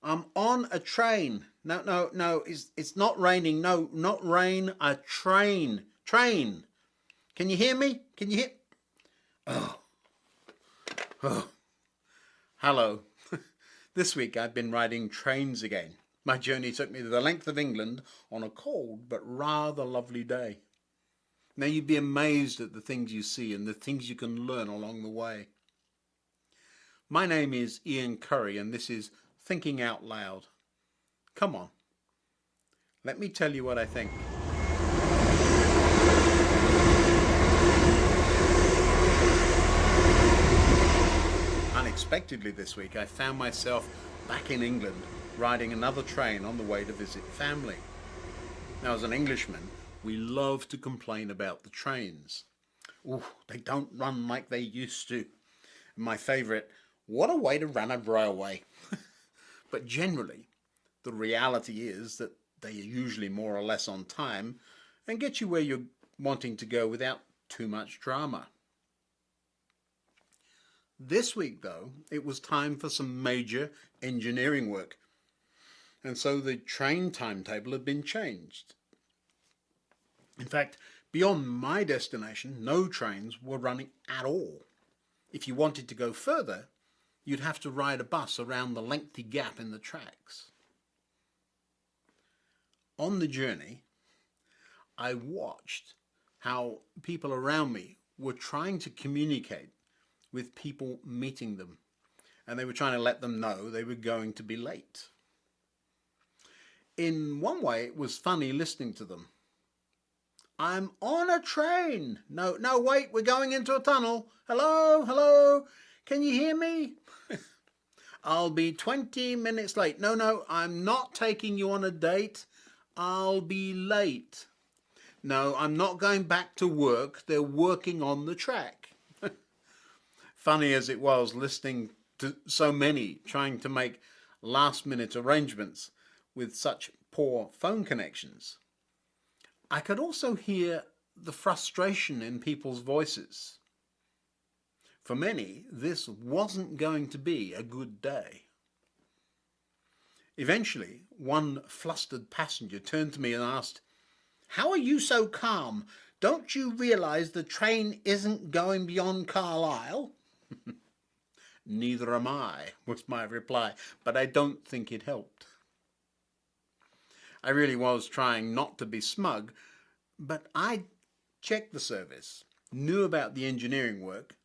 I'm on a train. No, no, no, it's not raining. No, not rain, a train. Train. Can you hear me? Can you hear? Oh, oh. Hello. This week I've been riding trains again. My journey took me the length of England on a cold but rather lovely day. Now you'd be amazed at the things you see and the things you can learn along the way. My name is Ian Currey and this is Thinking Out Loud. Come on, let me tell you what I think. Unexpectedly this week I found myself back in England riding another train on the way to visit family. Now as an Englishman, we love to complain about the trains. Ooh, they don't run like they used to. My favourite, what a way to run a railway. But generally, the reality is that they are usually more or less on time and get you where you're wanting to go without too much drama. This week, though, it was time for some major engineering work, and so the train timetable had been changed. In fact, beyond my destination, no trains were running at all. If you wanted to go further, you'd have to ride a bus around the lengthy gap in the tracks. On the journey, I watched how people around me were trying to communicate with people meeting them, and they were trying to let them know they were going to be late. In one way, it was funny listening to them. I'm on a train. No, no, wait, we're going into a tunnel. Hello, hello, can you hear me? I'll be 20 minutes late. No, no, I'm not taking you on a date. I'll be late. No, I'm not going back to work. They're working on the track. Funny as it was listening to so many trying to make last minute arrangements with such poor phone connections, I could also hear the frustration in people's voices. For many, this wasn't going to be a good day. Eventually, one flustered passenger turned to me and asked, "How are you so calm? Don't you realise the train isn't going beyond Carlisle?" "Neither am I," was my reply, but I don't think it helped. I really was trying not to be smug, but I checked the service, knew about the engineering work,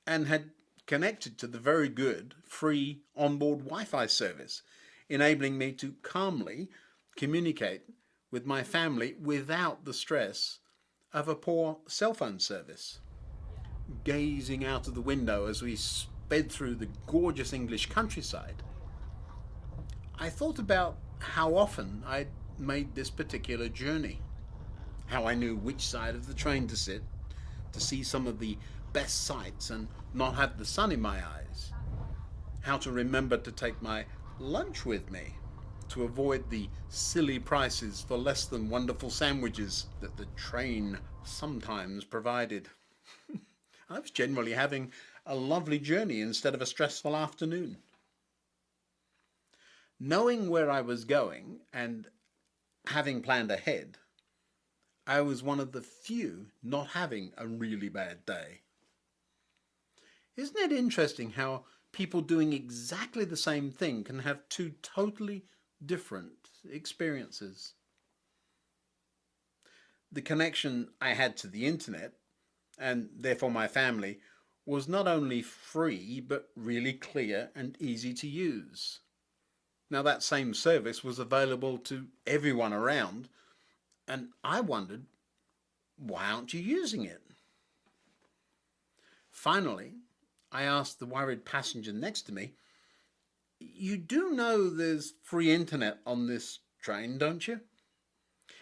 and had connected to the very good free onboard Wi-Fi service, enabling me to calmly communicate with my family without the stress of a poor cell phone service. Gazing out of the window as we sped through the gorgeous English countryside, I thought about how often I'd made this particular journey, how I knew which side of the train to sit to see some of the best sights and not have the sun in my eyes, how to remember to take my lunch with me to avoid the silly prices for less than wonderful sandwiches that the train sometimes provided. I was generally having a lovely journey instead of a stressful afternoon. Knowing where I was going and having planned ahead, I was one of the few not having a really bad day. Isn't it interesting how people doing exactly the same thing can have two totally different experiences? The connection I had to the internet, and therefore my family, was not only free but really clear and easy to use. Now that same service was available to everyone around, and I wondered, why aren't you using it? Finally, I asked the worried passenger next to me, "You do know there's free internet on this train, don't you?"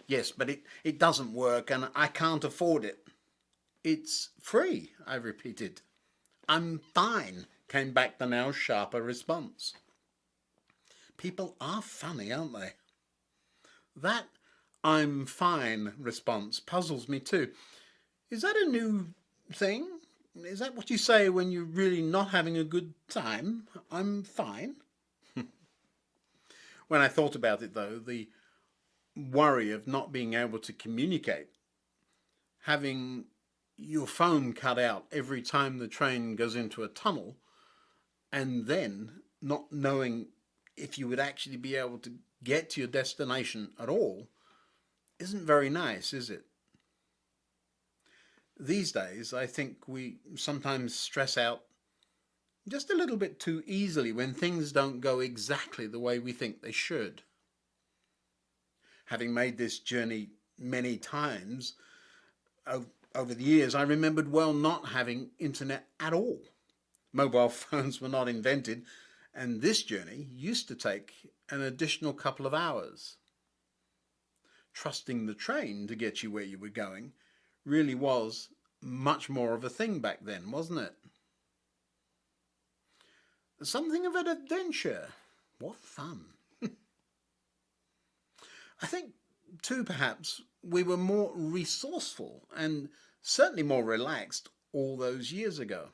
"Yes, but it doesn't work and I can't afford it." "It's free," I repeated. "I'm fine," came back the now sharper response. People are funny, aren't they? That "I'm fine" response puzzles me too. Is that a new thing? Is that what you say when you're really not having a good time? I'm fine. When I thought about it though, the worry of not being able to communicate, having your phone cut out every time the train goes into a tunnel, and then not knowing if you would actually be able to get to your destination at all, isn't very nice, is it? These days, I think we sometimes stress out just a little bit too easily when things don't go exactly the way we think they should. Having made this journey many times over the years, I remembered well not having internet at all. Mobile phones were not invented, and this journey used to take an additional couple of hours. Trusting the train to get you where you were going really was much more of a thing back then, wasn't it? Something of an adventure. What fun. I think, too, perhaps, we were more resourceful and certainly more relaxed all those years ago.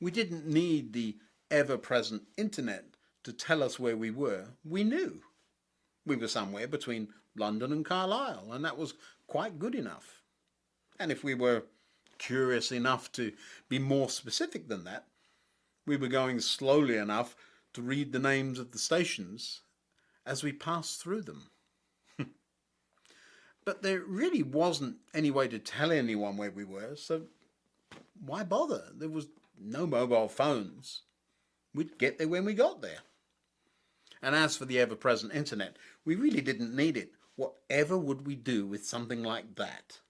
We didn't need the ever-present internet to tell us where we were. We knew. We were somewhere between London and Carlisle, and that was quite good enough. And if we were curious enough to be more specific than that, we were going slowly enough to read the names of the stations as we passed through them. But there really wasn't any way to tell anyone where we were, so why bother? There was no mobile phones. We'd get there when we got there. And as for the ever-present internet, we really didn't need it. Whatever would we do with something like that?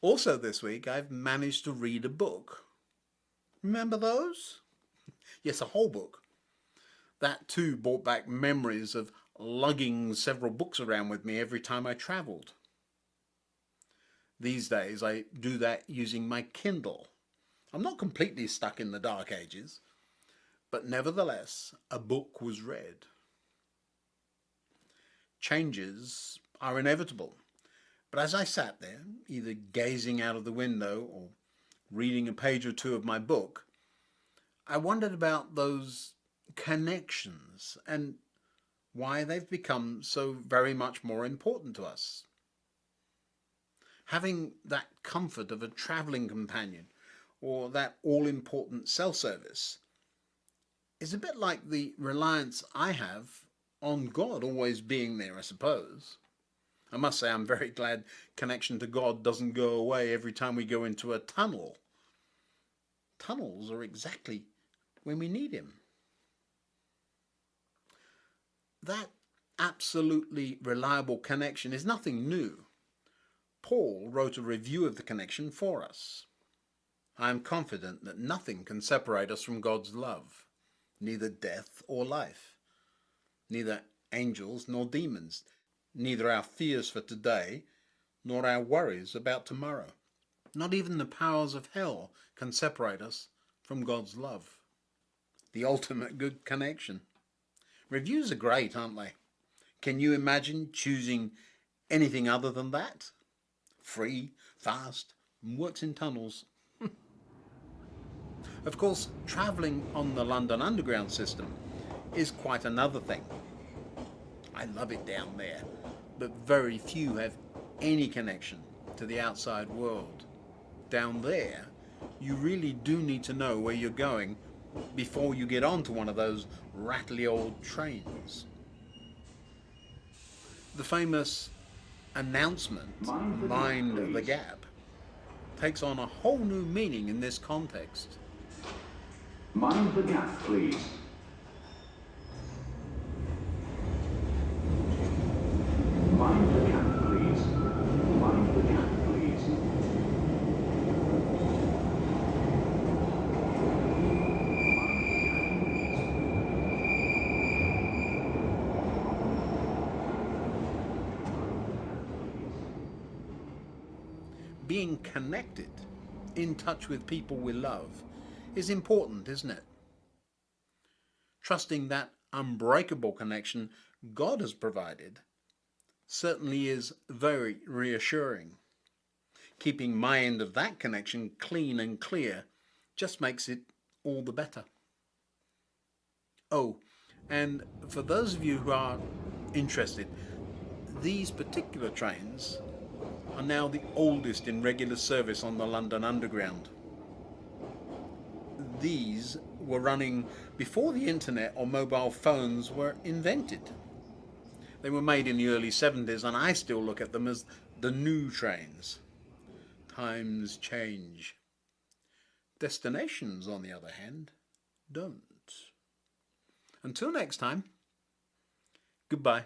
Also this week, I've managed to read a book. Remember those? Yes, a whole book. That too brought back memories of lugging several books around with me every time I travelled. These days I do that using my Kindle. I'm not completely stuck in the dark ages, but nevertheless, a book was read. Changes are inevitable, but as I sat there, either gazing out of the window or reading a page or two of my book, I wondered about those connections and why they've become so very much more important to us. Having that comfort of a travelling companion or that all-important cell service is a bit like the reliance I have on God always being there, I suppose. I must say I'm very glad connection to God doesn't go away every time we go into a tunnel. Tunnels are exactly when we need Him. That absolutely reliable connection is nothing new. Paul wrote a review of the connection for us. I am confident that nothing can separate us from God's love, neither death or life, neither angels nor demons, neither our fears for today nor our worries about tomorrow. Not even the powers of hell can separate us from God's love. The ultimate good connection. Reviews are great, aren't they? Can you imagine choosing anything other than that? Free, fast, and works in tunnels. Of course, travelling on the London Underground system is quite another thing. I love it down there, but very few have any connection to the outside world. Down there, you really do need to know where you're going before you get onto one of those rattly old trains. The famous announcement, "Mind the gap," takes on a whole new meaning in this context. Mind the gap, please. Mind the gap, please. Mind the gap, please. Being connected, in touch with people we love, is important, isn't it? Trusting that unbreakable connection God has provided certainly is very reassuring. Keeping my end of that connection clean and clear just makes it all the better. Oh, and for those of you who are interested, these particular trains are now the oldest in regular service on the London Underground. These were running before the internet or mobile phones were invented. They were made in the early 70s, and I still look at them as the new trains. Times change. Destinations, on the other hand, don't. Until next time, goodbye.